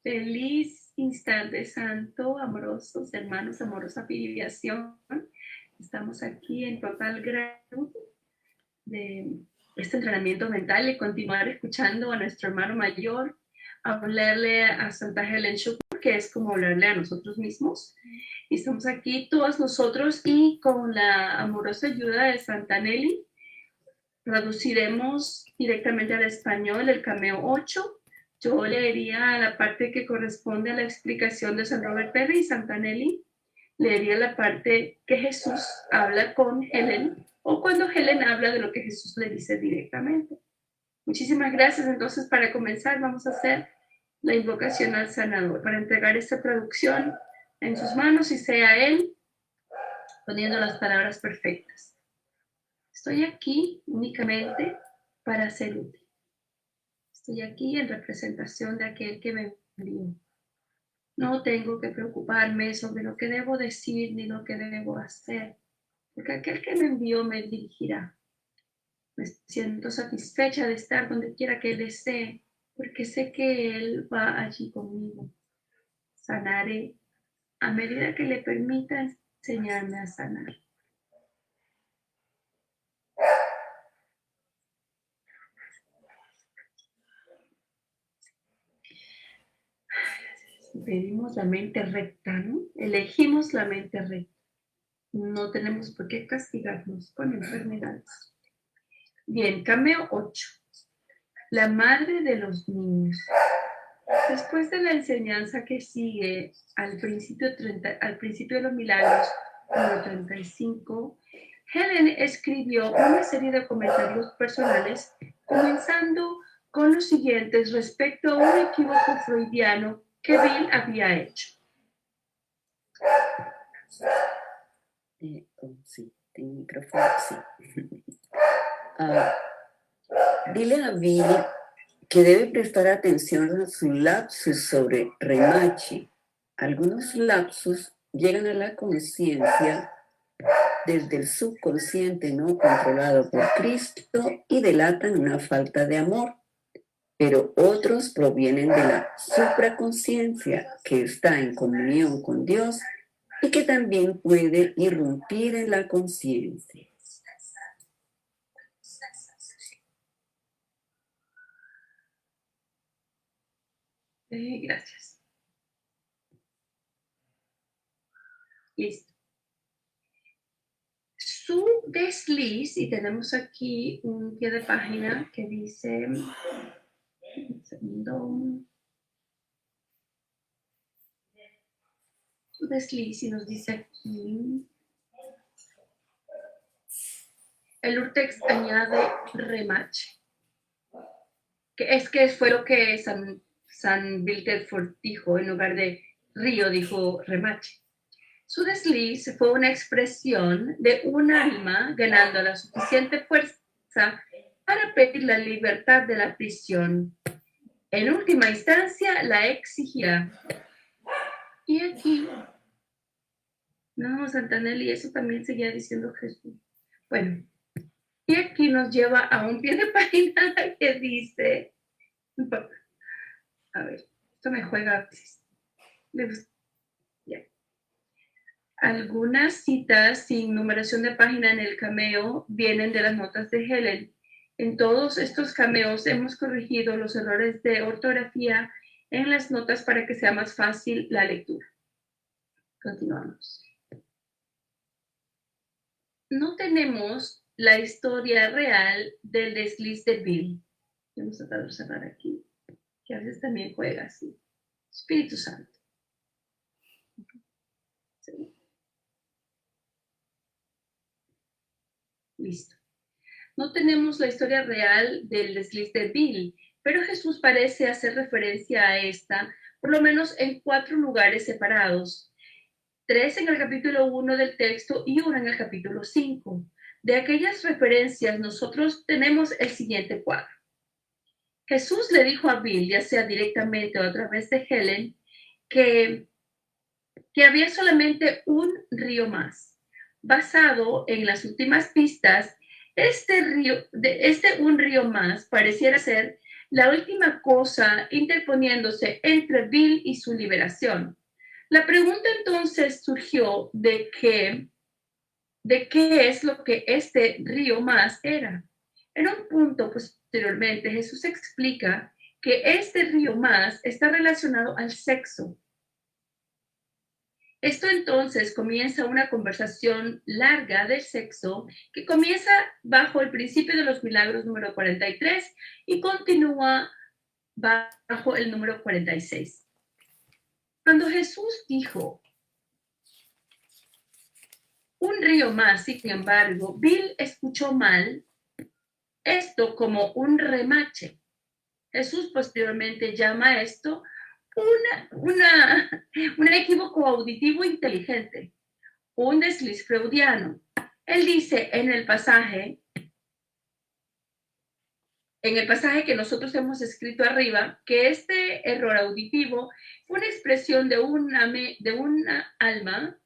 Feliz instante santo, amorosos hermanos, amorosa filiación. Estamos aquí en total gratitud de este entrenamiento mental y continuar escuchando a nuestro hermano mayor, hablarle a Santa Helen Schucman, que es como hablarle a nosotros mismos. Y estamos aquí todos nosotros y con la amorosa ayuda de Santa Nelly traduciremos directamente al español el cameo 8. Yo leería la parte que corresponde a la explicación de San Robert Perry y Santa Nelly leería la parte que Jesús habla con Helen o cuando Helen habla de lo que Jesús le dice directamente. Muchísimas gracias. Entonces, para comenzar, vamos a hacer la invocación al sanador para entregar esta traducción en sus manos y sea Él poniendo las palabras perfectas. Estoy aquí únicamente para ser útil. Estoy aquí en representación de aquel que me envió. No tengo que preocuparme sobre lo que debo decir ni lo que debo hacer, porque aquel que me envió me dirigirá. Me siento satisfecha de estar donde quiera que Él desee, porque sé que Él va allí conmigo. Sanaré a medida que le permita enseñarme a sanar. Pedimos la mente recta, ¿no? Elegimos la mente recta. No tenemos por qué castigarnos con enfermedades. Bien, cameo 8. La madre de los niños. Después de la enseñanza que sigue al principio de los milagros, número 35, Helen escribió una serie de comentarios personales, comenzando con los siguientes respecto a un equívoco freudiano que Bill había hecho. Sí, tiene micrófono, sí. Dile a Bill que debe prestar atención a sus lapsus sobre Remache. Algunos lapsus llegan a la conciencia desde el subconsciente no controlado por Cristo y delatan una falta de amor, pero otros provienen de la supraconsciencia que está en comunión con Dios y que también puede irrumpir en la conciencia. Gracias. Listo. Su desliz, y tenemos aquí un pie de página que dice, un segundo, su desliz y nos dice aquí, el Urtext añade Remache, que fue lo que San Wilberforce dijo, en lugar de río dijo Remache. Su desliz fue una expresión de un alma ganando la suficiente fuerza para pedir la libertad de la prisión. En última instancia, la exigirá. Y aquí, no, Santa Nelly, eso también seguía diciendo Jesús. Bueno, y aquí nos lleva a un pie de página que dice, a ver, esto me juega. Algunas citas sin numeración de página en el cameo vienen de las notas de Helen. En todos estos cameos hemos corregido los errores de ortografía en las notas para que sea más fácil la lectura. Continuamos. No tenemos la historia real del desliz de Bill. Vamos a tratar de cerrar aquí, que a veces también juega así. Espíritu Santo. ¿Sí? Listo. No tenemos la historia real del desliz de Bill, pero Jesús parece hacer referencia a esta, por lo menos en 4 lugares separados. 3 en el capítulo 1 del texto y 1 en el capítulo 5. De aquellas referencias, nosotros tenemos el siguiente cuadro. Jesús le dijo a Bill, ya sea directamente o a través de Helen, que había solamente un río más. Basado en las últimas pistas, un río más pareciera ser la última cosa interponiéndose entre Bill y su liberación. La pregunta entonces surgió de qué es lo que este río más era. En un punto posteriormente, Jesús explica que este río más está relacionado al sexo. Esto entonces comienza una conversación larga del sexo que comienza bajo el principio de los milagros número 43 y continúa bajo el número 46. Cuando Jesús dijo un río más, sin embargo, Bill escuchó mal esto como un remache. Jesús posteriormente llama esto un equívoco auditivo inteligente, un desliz freudiano. Él dice en el pasaje que nosotros hemos escrito arriba, que este error auditivo fue una expresión de una alma.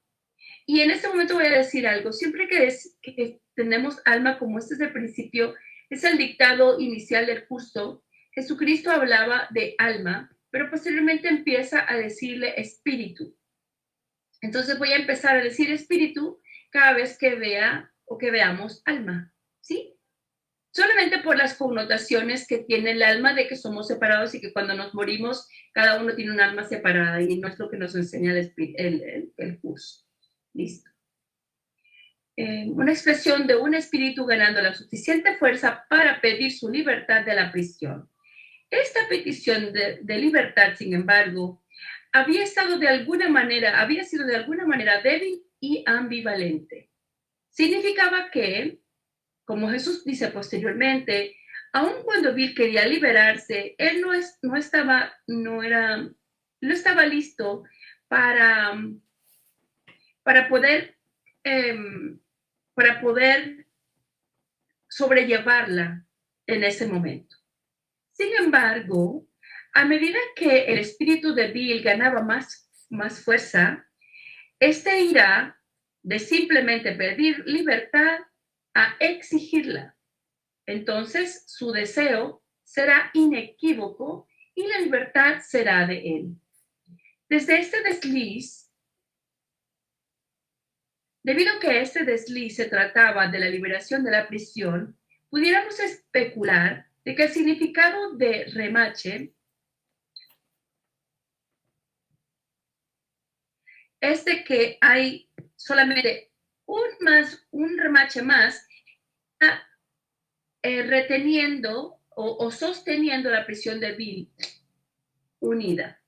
Y en este momento voy a decir algo. Siempre que tenemos alma, como este es el principio, es el dictado inicial del curso, Jesucristo hablaba de alma, pero posteriormente empieza a decirle espíritu. Entonces voy a empezar a decir espíritu cada vez que vea o que veamos alma, ¿sí? Solamente por las connotaciones que tiene el alma de que somos separados y que cuando nos morimos cada uno tiene un alma separada, y no es lo que nos enseña el curso. Listo. Una expresión de un espíritu ganando la suficiente fuerza para pedir su libertad de la prisión. Esta petición de libertad, sin embargo, había sido de alguna manera débil y ambivalente. Significaba que, como Jesús dice posteriormente, aun cuando Bill quería liberarse, él no estaba listo para poder sobrellevarla en ese momento. Sin embargo, a medida que el espíritu de Bill ganaba más fuerza, este irá de simplemente pedir libertad a exigirla. Entonces, su deseo será inequívoco y la libertad será de él. Desde este desliz, debido a que este desliz se trataba de la liberación de la prisión, pudiéramos especular de que el significado de remache es de que hay solamente un remache más reteniendo o sosteniendo la prisión de Bill unida.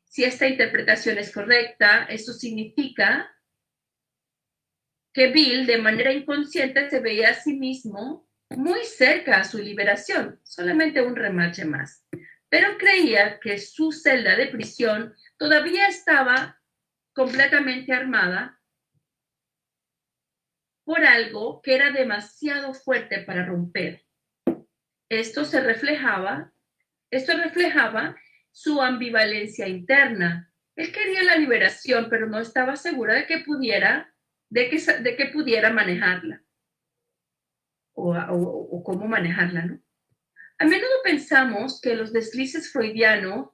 Si esta interpretación es correcta, eso significa que Bill de manera inconsciente se veía a sí mismo muy cerca a su liberación, solamente un remache más, pero creía que su celda de prisión todavía estaba completamente armada por algo que era demasiado fuerte para romper. Esto reflejaba su ambivalencia interna. Él quería la liberación, pero no estaba segura de que pudiera manejarla o cómo manejarla, ¿no? A menudo pensamos que los deslices freudianos,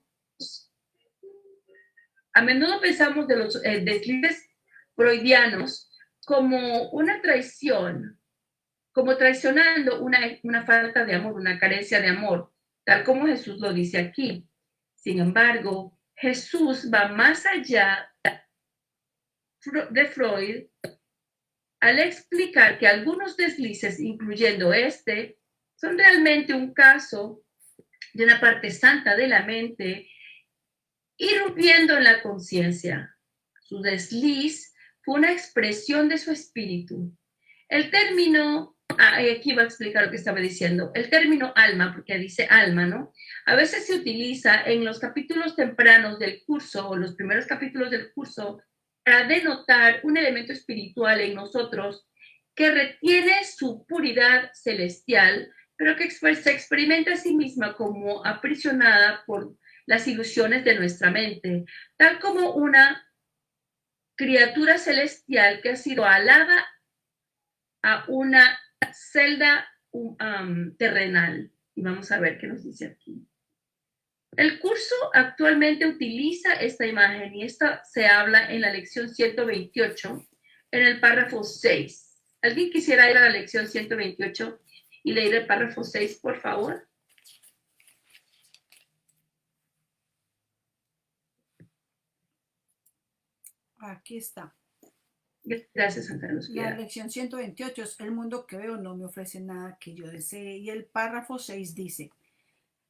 como una traición, como traicionando una falta de amor, una carencia de amor, tal como Jesús lo dice aquí. Sin embargo, Jesús va más allá de Freud al explicar que algunos deslices, incluyendo este, son realmente un caso de una parte santa de la mente irrumpiendo en la conciencia. Su desliz fue una expresión de su espíritu. El término, aquí va a explicar lo que estaba diciendo, el término alma, porque dice alma, ¿no? A veces se utiliza en los capítulos tempranos del curso o los primeros capítulos del curso para denotar un elemento espiritual en nosotros que retiene su puridad celestial, pero que se experimenta a sí misma como aprisionada por las ilusiones de nuestra mente, tal como una criatura celestial que ha sido alada a una celda terrenal. Y vamos a ver qué nos dice aquí. El curso actualmente utiliza esta imagen y esta se habla en la lección 128, en el párrafo 6. ¿Alguien quisiera ir a la lección 128 y leer el párrafo 6, por favor? Aquí está. Gracias, Santa Luz. La lección 128 es: el mundo que veo no me ofrece nada que yo desee. Y el párrafo 6 dice: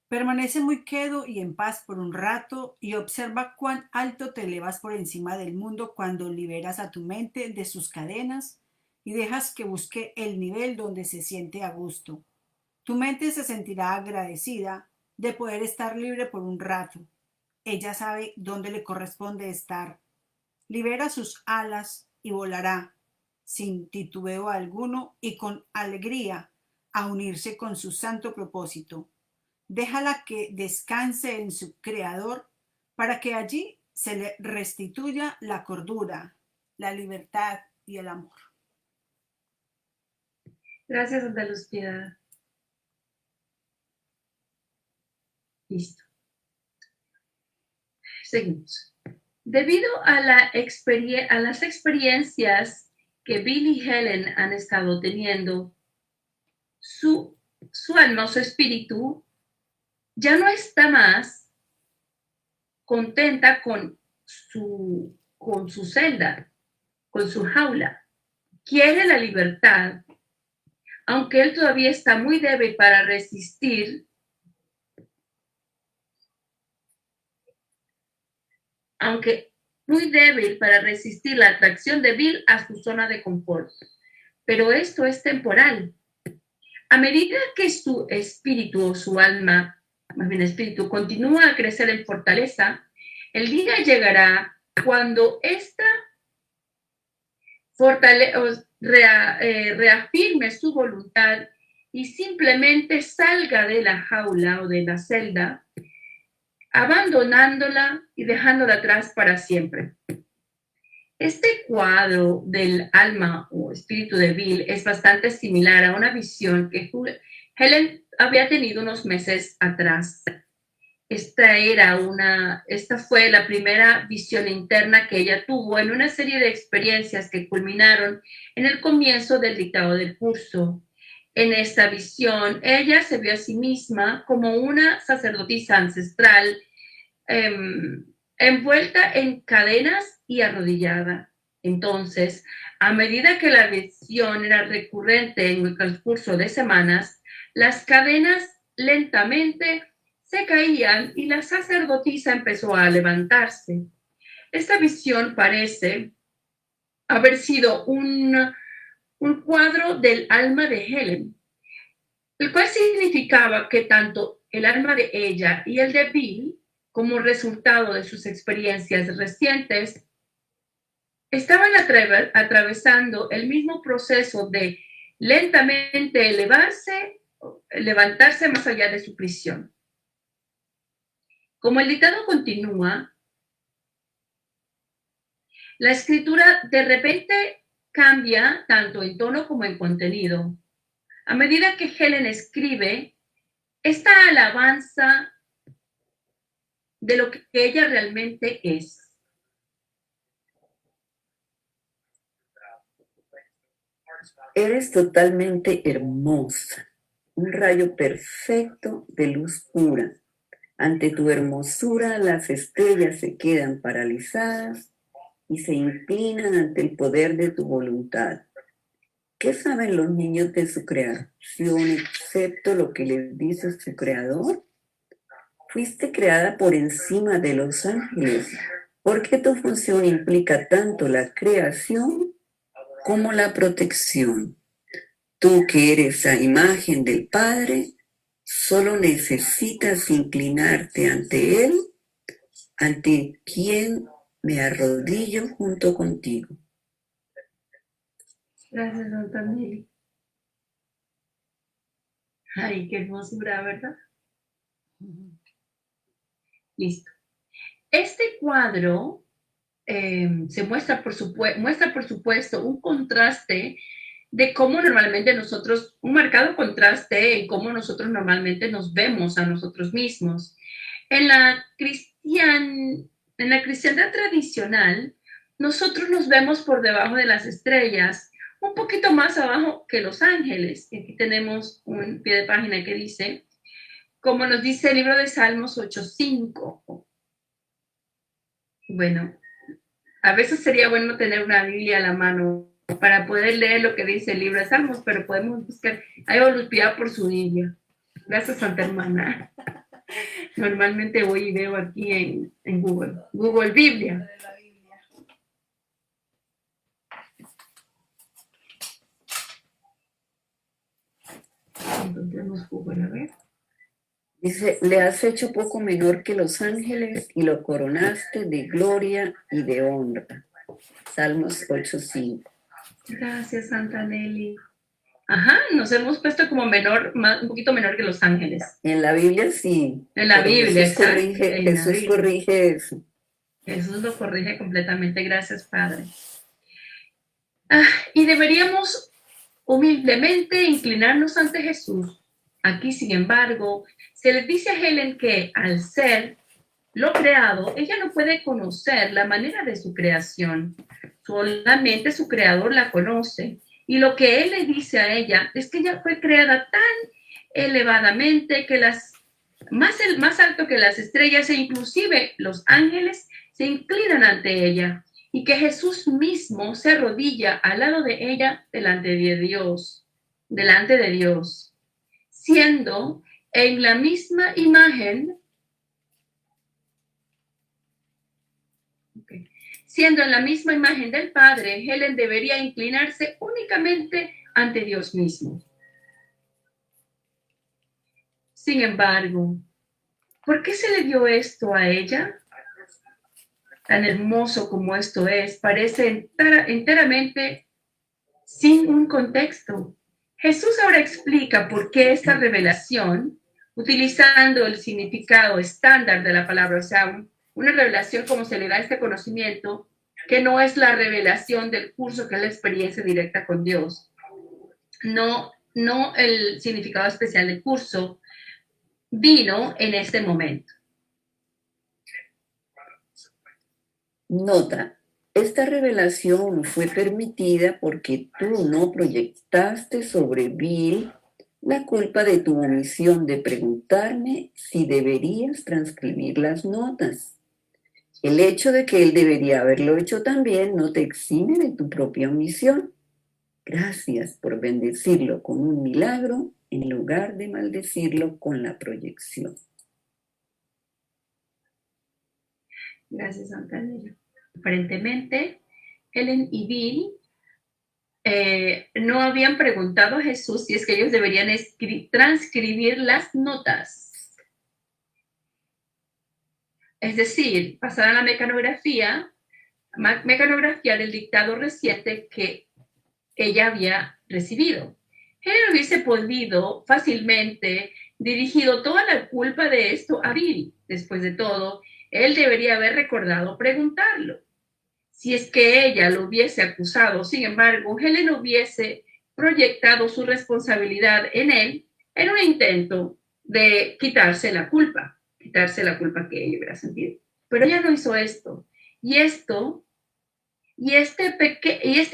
permanece muy quedo y en paz por un rato y observa cuán alto te elevas por encima del mundo cuando liberas a tu mente de sus cadenas y dejas que busque el nivel donde se siente a gusto. Tu mente se sentirá agradecida de poder estar libre por un rato. Ella sabe dónde le corresponde estar. Libera sus alas y volará, sin titubeo alguno y con alegría, a unirse con su santo propósito. Déjala que descanse en su Creador para que allí se le restituya la cordura, la libertad y el amor. Gracias, Santa Luz Piedad. Listo. Seguimos. Debido a las experiencias que Bill y Helen han estado teniendo, su alma o su espíritu ya no está más contenta con su celda, con su jaula. Quiere la libertad, aunque él todavía está muy débil para resistir, la atracción de Bill a su zona de confort. Pero esto es temporal. A medida que su espíritu o su alma, más bien espíritu, continúa a crecer en fortaleza, el día llegará cuando esta reafirme su voluntad y simplemente salga de la jaula o de la celda, abandonándola y dejándola atrás para siempre. Este cuadro del alma o espíritu de Bill es bastante similar a una visión que Helen había tenido unos meses atrás. Esta fue la primera visión interna que ella tuvo en una serie de experiencias que culminaron en el comienzo del dictado del curso. En esta visión, ella se vio a sí misma como una sacerdotisa ancestral, envuelta en cadenas y arrodillada. Entonces, a medida que la visión era recurrente en el transcurso de semanas, las cadenas lentamente se caían y la sacerdotisa empezó a levantarse. Esta visión parece haber sido un cuadro del alma de Helen, el cual significaba que tanto el alma de ella y el de Bill, como resultado de sus experiencias recientes, estaban atravesando el mismo proceso de lentamente levantarse más allá de su prisión. Como el dictado continúa, la escritura de repente cambia tanto en tono como en contenido. A medida que Helen escribe, esta alabanza de lo que ella realmente es. Eres totalmente hermosa, un rayo perfecto de luz pura. Ante tu hermosura, las estrellas se quedan paralizadas y se inclinan ante el poder de tu voluntad. ¿Qué saben los niños de su creación excepto lo que les dice su creador? Fuiste creada por encima de los ángeles, porque tu función implica tanto la creación como la protección. Tú que eres a imagen del Padre, solo necesitas inclinarte ante Él, ante quien me arrodillo junto contigo. Gracias, Santa Meli. Ay, qué hermosura, ¿verdad? Listo. Este cuadro se muestra por supuesto, un contraste de cómo normalmente un marcado contraste en cómo nosotros normalmente nos vemos a nosotros mismos. En la cristiandad tradicional, nosotros nos vemos por debajo de las estrellas, un poquito más abajo que los ángeles. Y aquí tenemos un pie de página que dice, como nos dice el libro de Salmos 8:5. Bueno, a veces sería bueno tener una Biblia a la mano para poder leer lo que dice el libro de Salmos, pero podemos buscar, hay voluntad por su Biblia. Gracias, Santa Hermana. Normalmente voy y veo aquí en Google Biblia. Encontremos Google, a ver. Dice, le has hecho poco menor que los ángeles y lo coronaste de gloria y de honra. Salmos 8:5. Gracias, Santa Nelly. Ajá, nos hemos puesto como menor, un poquito menor que los ángeles. En la Biblia sí. En la Biblia, Jesús corrige eso. Jesús lo corrige completamente. Gracias, Padre. Y deberíamos humildemente inclinarnos ante Jesús. Aquí, sin embargo, se le dice a Helen que al ser lo creado, ella no puede conocer la manera de su creación. Solamente su creador la conoce. Y lo que él le dice a ella es que ella fue creada tan elevadamente que más alto que las estrellas e inclusive los ángeles se inclinan ante ella y que Jesús mismo se arrodilla al lado de ella delante de Dios, siendo en la misma imagen, siendo en la misma imagen del Padre, Helen debería inclinarse únicamente ante Dios mismo. Sin embargo, ¿por qué se le dio esto a ella? Tan hermoso como esto es, parece enteramente sin un contexto. Jesús ahora explica por qué esta revelación, utilizando el significado estándar de la palabra, o sea, una revelación como se le da este conocimiento, que no es la revelación del curso, que es la experiencia directa con Dios. No el significado especial del curso, vino en este momento. Nota, esta revelación fue permitida porque tú no proyectaste sobre Bill la culpa de tu omisión de preguntarme si deberías transcribir las notas. El hecho de que él debería haberlo hecho también no te exime de tu propia omisión. Gracias por bendecirlo con un milagro en lugar de maldecirlo con la proyección. Gracias, Santa Nelly. Aparentemente, Helen y Bill no habían preguntado a Jesús si es que ellos deberían transcribir las notas. Es decir, pasar a la mecanografía del dictado reciente que ella había recibido. Helen hubiese podido fácilmente dirigido toda la culpa de esto a Bill. Después de todo, él debería haber recordado preguntarlo. Si es que ella lo hubiese acusado, sin embargo, Helen hubiese proyectado su responsabilidad en él en un intento de quitarse la culpa que ella hubiera sentido. Pero ella no hizo esto. Y este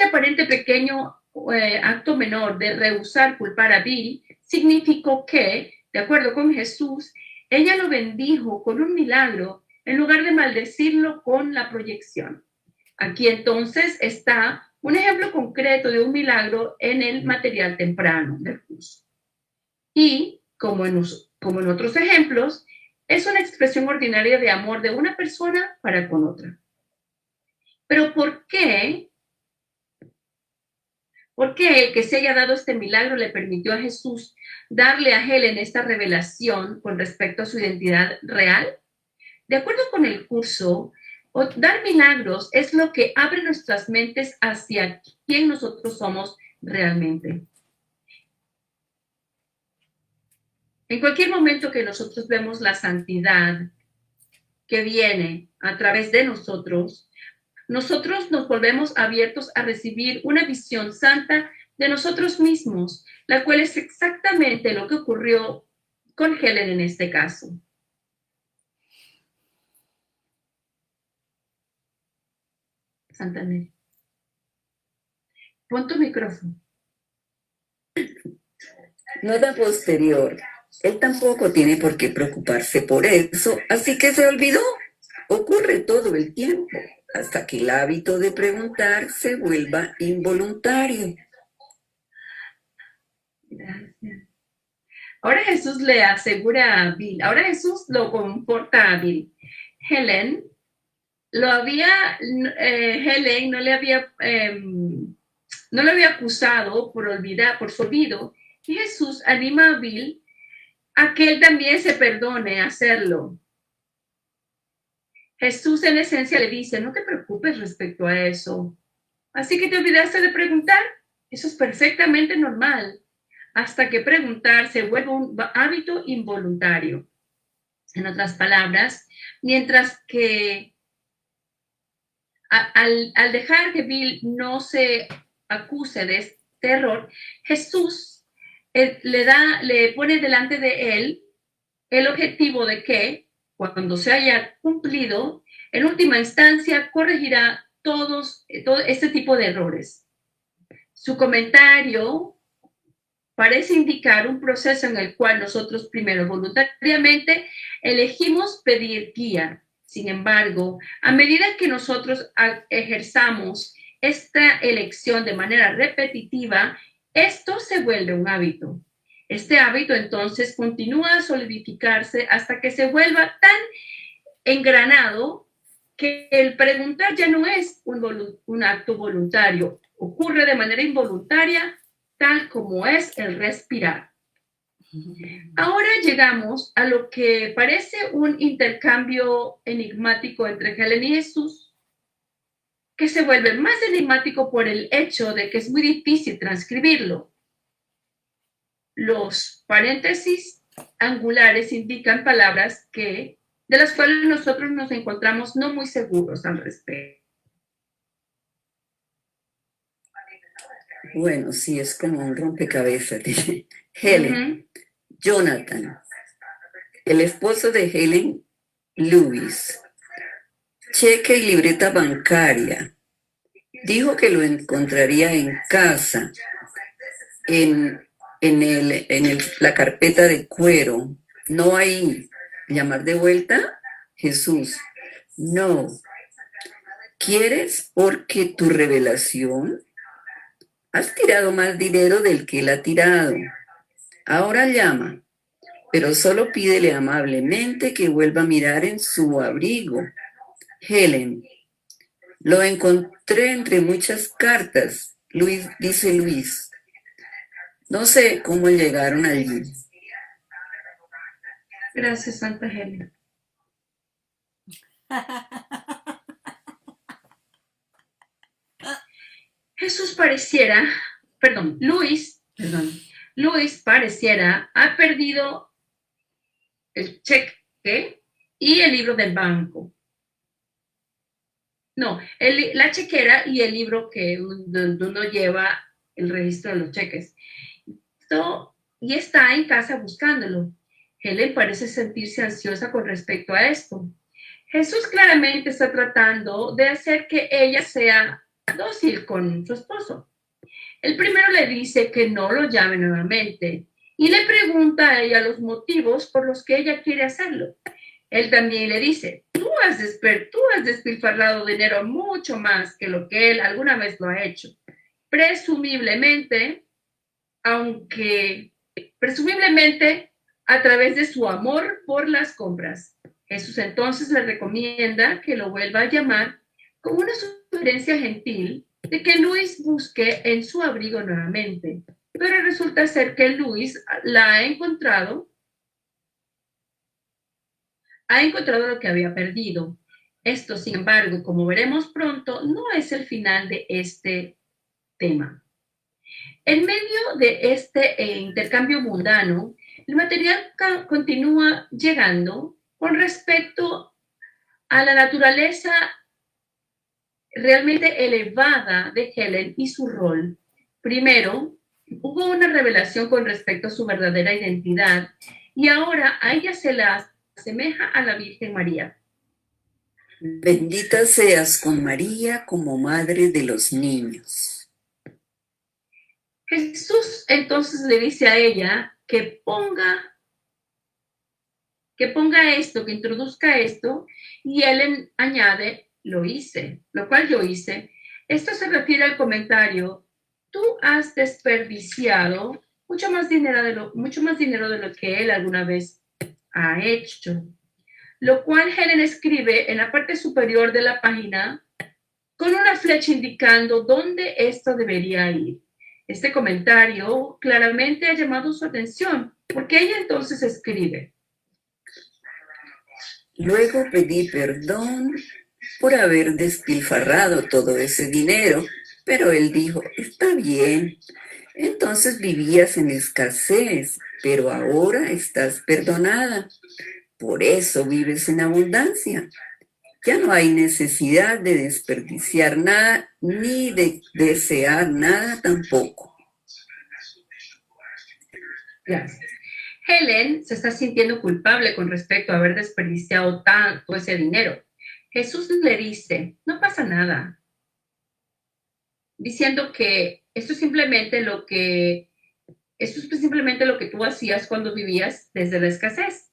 aparente pequeño acto menor de rehusar culpar a Bill significó que, de acuerdo con Jesús, ella lo bendijo con un milagro en lugar de maldecirlo con la proyección. Aquí entonces está un ejemplo concreto de un milagro en el material temprano del curso. Y, como en otros ejemplos, es una expresión ordinaria de amor de una persona para con otra. Pero ¿por qué el que se haya dado este milagro le permitió a Jesús darle a Helen esta revelación con respecto a su identidad real? De acuerdo con el curso, dar milagros es lo que abre nuestras mentes hacia quién nosotros somos realmente. En cualquier momento que nosotros vemos la santidad que viene a través de nosotros nos volvemos abiertos a recibir una visión santa de nosotros mismos, la cual es exactamente lo que ocurrió con Helen en este caso. Santanelli. Pon tu micrófono. Nota posterior. Él tampoco tiene por qué preocuparse por eso, así que se olvidó. Ocurre todo el tiempo, hasta que el hábito de preguntar se vuelva involuntario. Gracias. Ahora Jesús le asegura a Bill, ahora Jesús lo conforta a Bill. Helen Helen no le había acusado por su olvido, y Jesús anima a Bill a que él también se perdone hacerlo. Jesús en esencia le dice, no te preocupes respecto a eso. Así que te olvidaste de preguntar, eso es perfectamente normal, hasta que preguntar se vuelva un hábito involuntario. En otras palabras, mientras que al dejar que Bill no se acuse de este error, Jesús le pone delante de él el objetivo de que, cuando se haya cumplido, en última instancia corregirá todo este tipo de errores. Su comentario parece indicar un proceso en el cual nosotros primero voluntariamente elegimos pedir guía. Sin embargo, a medida que nosotros ejerzamos esta elección de manera repetitiva, esto se vuelve un hábito. Este hábito entonces continúa a solidificarse hasta que se vuelva tan engranado que el preguntar ya no es un acto voluntario, ocurre de manera involuntaria, tal como es el respirar. Ahora llegamos a lo que parece un intercambio enigmático entre Helen y Jesús, que se vuelve más enigmático por el hecho de que es muy difícil transcribirlo. Los paréntesis angulares indican palabras de las cuales nosotros nos encontramos no muy seguros al respecto. Bueno, sí, es como un rompecabezas. Helen, Jonathan, el esposo de Helen, Luis, cheque y libreta bancaria. Dijo que lo encontraría en casa, en la carpeta de cuero. No hay llamar de vuelta. Jesús, no. ¿Quieres porque tu revelación? Has tirado más dinero del que él ha tirado. Ahora llama, pero solo pídele amablemente que vuelva a mirar en su abrigo. Helen, lo encontré entre muchas cartas. Luis, dice Luis. No sé cómo llegaron allí. Gracias, Santa Helen. Luis pareciera ha perdido el cheque y el libro del banco. No, la chequera y el libro donde uno lleva el registro de los cheques. Y está en casa buscándolo. Helen parece sentirse ansiosa con respecto a esto. Jesús claramente está tratando de hacer que ella sea dócil con su esposo. El primero le dice que no lo llame nuevamente y le pregunta a ella los motivos por los que ella quiere hacerlo. Él también le dice, tú has despilfarrado dinero mucho más que lo que él alguna vez lo ha hecho. Presumiblemente a través de su amor por las compras. Jesús entonces le recomienda que lo vuelva a llamar con una sugerencia gentil de que Luis busque en su abrigo nuevamente. Pero resulta ser que Luis ha encontrado lo que había perdido. Esto, sin embargo, como veremos pronto, no es el final de este tema. En medio de este intercambio mundano, el material continúa llegando con respecto a la naturaleza realmente elevada de Helen y su rol. Primero, hubo una revelación con respecto a su verdadera identidad y ahora a ella se la asemeja a la Virgen María. Bendita seas con María como madre de los niños. Jesús entonces le dice a ella que ponga esto, que introduzca esto, y él añade, lo hice, lo cual yo hice. Esto se refiere al comentario, tú has desperdiciado mucho más dinero de lo que él alguna vez ha hecho. Lo cual Helen escribe en la parte superior de la página con una flecha indicando dónde esto debería ir. Este comentario claramente ha llamado su atención, porque ella entonces escribe, Luego pedí perdón por haber despilfarrado todo ese dinero, pero él dijo, está bien, entonces vivías en escasez, pero ahora estás perdonada, por eso vives en abundancia. Ya no hay necesidad de desperdiciar nada ni de desear nada tampoco. gracias. Helen se está sintiendo culpable con respecto a haber desperdiciado tanto ese dinero. Jesús le dice, no pasa nada, diciendo que esto es simplemente lo que tú hacías cuando vivías desde la escasez.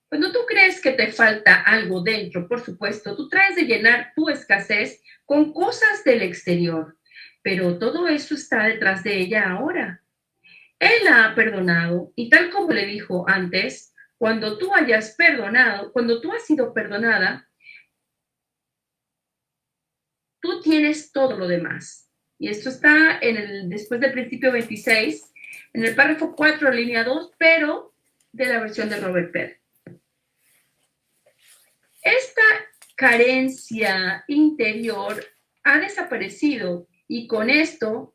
Cuando tú crees que te falta algo dentro, por supuesto, tú traes de llenar tu escasez con cosas del exterior, pero todo eso está detrás de ella ahora. Él la ha perdonado y tal como le dijo antes, cuando tú has sido perdonada, tú tienes todo lo demás. Y esto está después del principio 26, en el párrafo 4, línea 2, pero de la versión de Robert Perry. Esta carencia interior ha desaparecido y con esto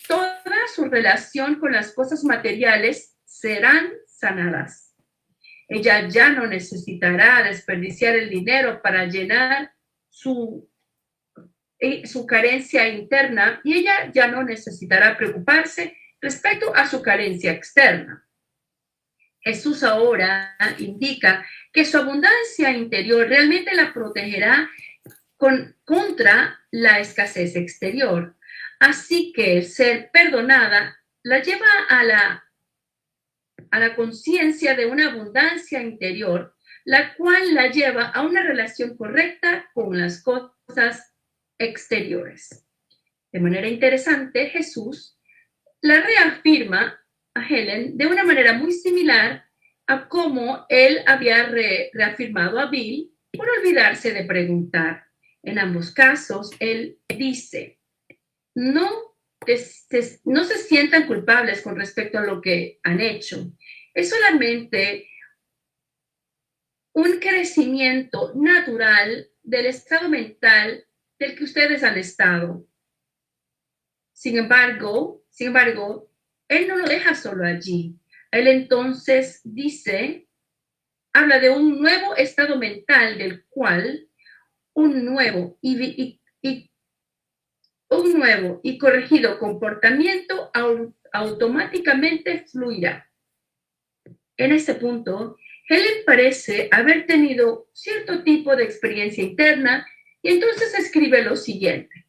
toda su relación con las cosas materiales serán sanadas. Ella ya no necesitará desperdiciar el dinero para llenar su carencia interna y ella ya no necesitará preocuparse respecto a su carencia externa. Jesús ahora indica que su abundancia interior realmente la protegerá contra la escasez exterior. Así que el ser perdonada la lleva a la conciencia de una abundancia interior, la cual la lleva a una relación correcta con las cosas exteriores. De manera interesante, Jesús la reafirma a Helen de una manera muy similar a cómo él había reafirmado a Bill por olvidarse de preguntar. En ambos casos, él dice, no se sientan culpables con respecto a lo que han hecho. Es solamente un crecimiento natural del estado mental del que ustedes han estado. Sin embargo, él no lo deja solo allí. Él entonces habla de un nuevo estado mental del cual un nuevo y corregido comportamiento automáticamente fluirá. En este punto, Helen parece haber tenido cierto tipo de experiencia interna y entonces escribe lo siguiente.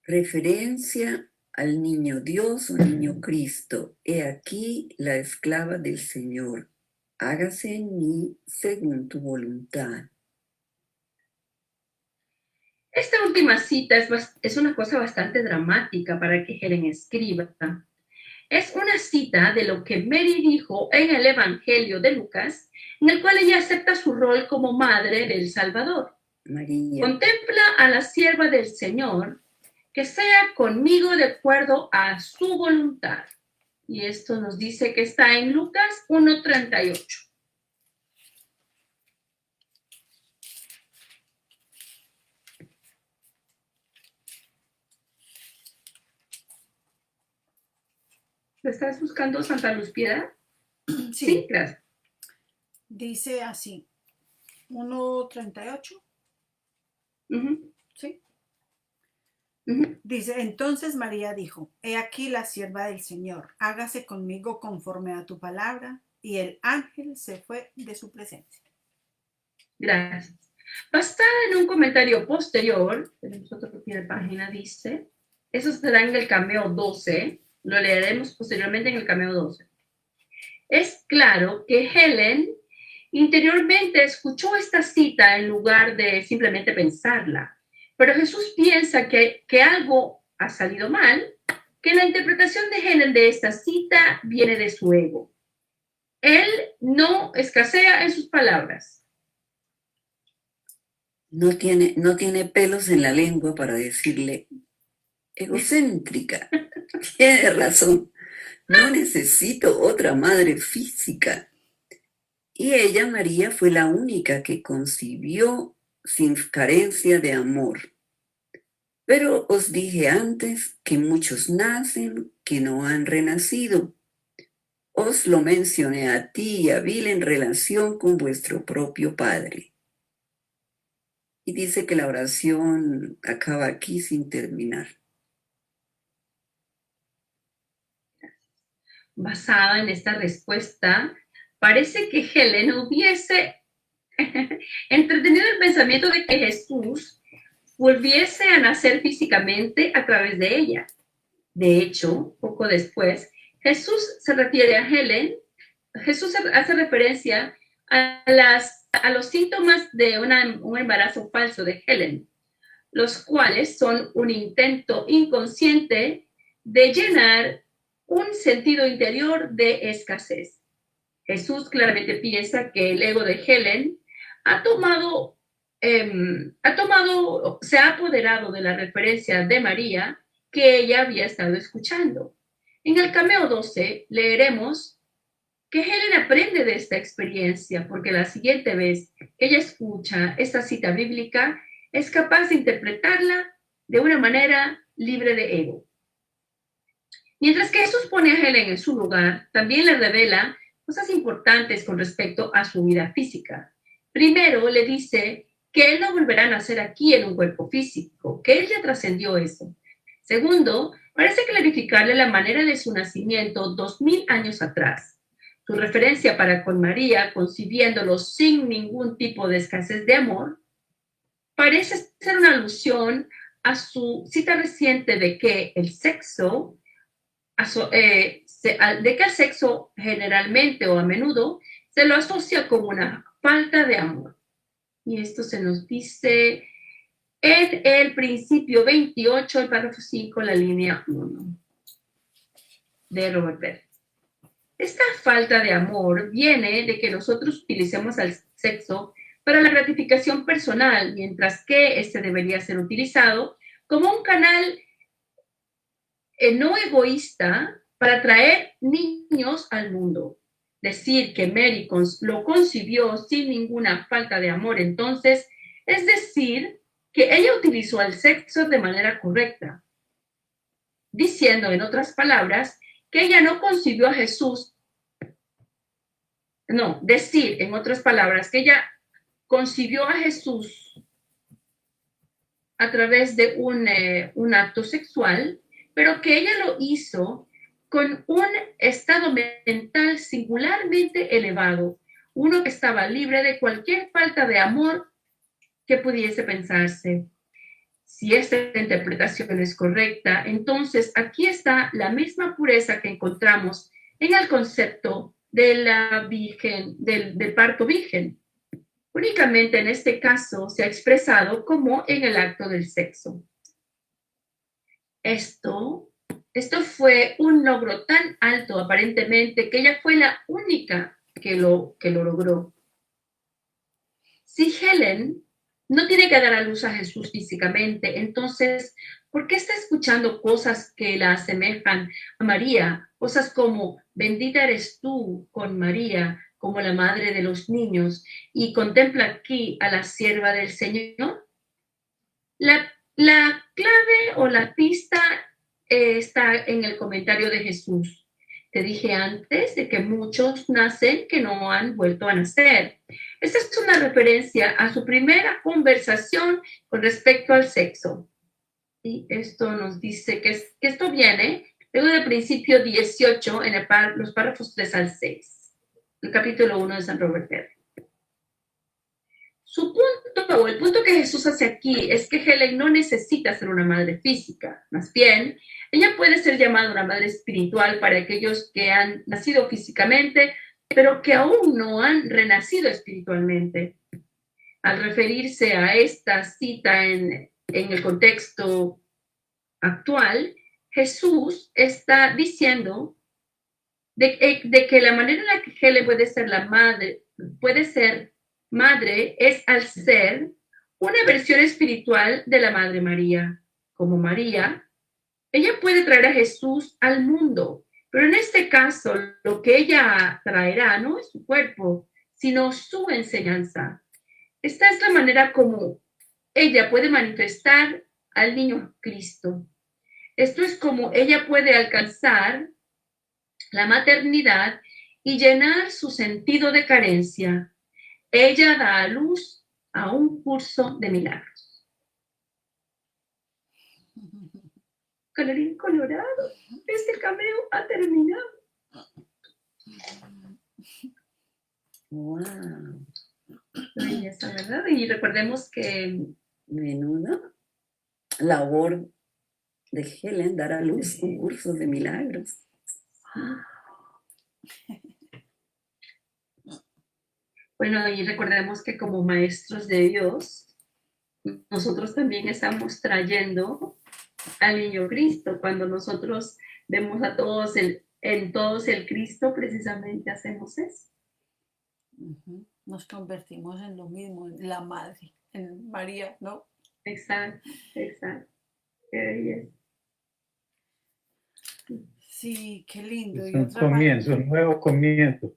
Referencia al niño Dios o niño Cristo. He aquí la esclava del Señor. Hágase en mí según tu voluntad. Esta última cita es una cosa bastante dramática para que Helen escriba. Es una cita de lo que Mary dijo en el Evangelio de Lucas, en el cual ella acepta su rol como madre del Salvador. María. Contempla a la sierva del Señor, que sea conmigo de acuerdo a su voluntad. Y esto nos dice que está en Lucas 1:38. ¿Lo estás buscando, Santa Luz Piedad? Sí, gracias. Dice así, 1:38. Sí. Dice, entonces María dijo, he aquí la sierva del Señor, hágase conmigo conforme a tu palabra, y el ángel se fue de su presencia. Gracias. Basada en un comentario posterior, tenemos otro pie de página, dice, eso estará en el cameo 12, lo leeremos posteriormente en el cameo 12. Es claro que Helen interiormente escuchó esta cita en lugar de simplemente pensarla, pero Jesús piensa que algo ha salido mal, que la interpretación de Helen de esta cita viene de su ego. Él no escasea en sus palabras. No tiene pelos en la lengua para decirle, egocéntrica, tiene razón, no necesito otra madre física. Y ella, María, fue la única que concibió sin carencia de amor. Pero os dije antes que muchos nacen que no han renacido. Os lo mencioné a ti y a Bill en relación con vuestro propio padre. Y dice que la oración acaba aquí sin terminar. Basada en esta respuesta, parece que Helen hubiese entretenido el pensamiento de que Jesús volviese a nacer físicamente a través de ella. De hecho, poco después, Jesús se refiere a Helen, Jesús hace referencia a los síntomas de un embarazo falso de Helen, los cuales son un intento inconsciente de llenar un sentido interior de escasez. Jesús claramente piensa que el ego de Helen se ha apoderado de la referencia de María que ella había estado escuchando. En el cameo 12 leeremos que Helen aprende de esta experiencia porque la siguiente vez que ella escucha esta cita bíblica es capaz de interpretarla de una manera libre de ego. Mientras que Jesús pone a Helen en su lugar, también le revela cosas importantes con respecto a su vida física. Primero, le dice que él no volverá a nacer aquí en un cuerpo físico, que él ya trascendió eso. Segundo, parece clarificarle la manera de su nacimiento 2000 años atrás. Su referencia para con María, concibiéndolo sin ningún tipo de escasez de amor, parece ser una alusión a su cita reciente de que el sexo generalmente o a menudo se lo asocia con una falta de amor. Y esto se nos dice en el principio 28, el párrafo 5, la línea 1 de Robert Bell. Esta falta de amor viene de que nosotros utilicemos al sexo para la gratificación personal, mientras que este debería ser utilizado como un canal no egoísta para traer niños al mundo. Decir que Mary lo concibió sin ninguna falta de amor, entonces, es decir, que ella utilizó el sexo de manera correcta, diciendo, en otras palabras, que ella no concibió a Jesús. No, decir, en otras palabras, que ella concibió a Jesús a través de un acto sexual, pero que ella lo hizo con un estado mental singularmente elevado, uno que estaba libre de cualquier falta de amor que pudiese pensarse. Si esta interpretación es correcta, entonces aquí está la misma pureza que encontramos en el concepto de la virgen, del parto virgen. Únicamente en este caso se ha expresado como en el acto del sexo. Esto fue un logro tan alto aparentemente que ella fue la única que lo logró. Si Helen no tiene que dar a luz a Jesús físicamente, entonces, ¿por qué está escuchando cosas que la asemejan a María? Cosas como, bendita eres tú con María, como la madre de los niños, y contempla aquí a la sierva del Señor. La clave o la pista está en el comentario de Jesús. Te dije antes de que muchos nacen que no han vuelto a nacer. Esta es una referencia a su primera conversación con respecto al sexo. Y esto nos dice que esto viene luego del principio 18 en los párrafos 3 al 6, el capítulo 1 de San Robert Bell. Su punto, o el punto que Jesús hace aquí, es que Helen no necesita ser una madre física. Más bien, ella puede ser llamada una madre espiritual para aquellos que han nacido físicamente, pero que aún no han renacido espiritualmente. Al referirse a esta cita en el contexto actual, Jesús está diciendo de que la manera en la que Helen puede ser madre es al ser una versión espiritual de la Madre María. Como María, ella puede traer a Jesús al mundo, pero en este caso lo que ella traerá no es su cuerpo, sino su enseñanza. Esta es la manera como ella puede manifestar al niño Cristo. Esto es como ella puede alcanzar la maternidad y llenar su sentido de carencia. Ella da a luz a un curso de milagros. Colorín colorado, este cameo ha terminado. ¡Wow! Belleza, ¿verdad? Y recordemos que Menuda labor de Helen dar a luz un curso de milagros. bueno, y recordemos que como maestros de Dios, nosotros también estamos trayendo al niño Cristo. Cuando nosotros vemos a todos en todos el Cristo, precisamente hacemos eso. Nos convertimos en lo mismo, en la madre, en María, ¿no? Exacto, exacto. Qué belleza. Sí, qué lindo. Es Y un otra comienzo, un nuevo comienzo.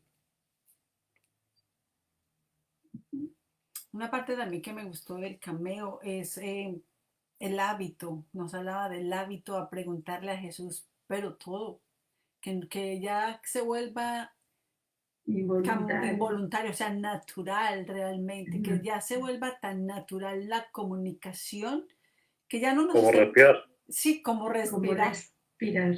Una parte también que me gustó del cameo es el hábito. Nos hablaba del hábito a preguntarle a Jesús, pero todo, que ya se vuelva involuntario, o sea, natural realmente, que ya se vuelva tan natural la comunicación que ya no nos... Como respirar. Sí, como respirar. Como respirar.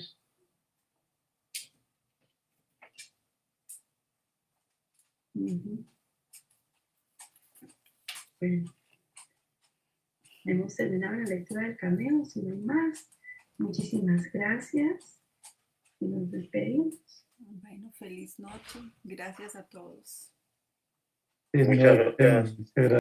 Bueno, hemos terminado la lectura del cameo, si no hay más. Muchísimas gracias y nos despedimos. Bueno, feliz noche. Gracias a todos. Sí, muchas gracias.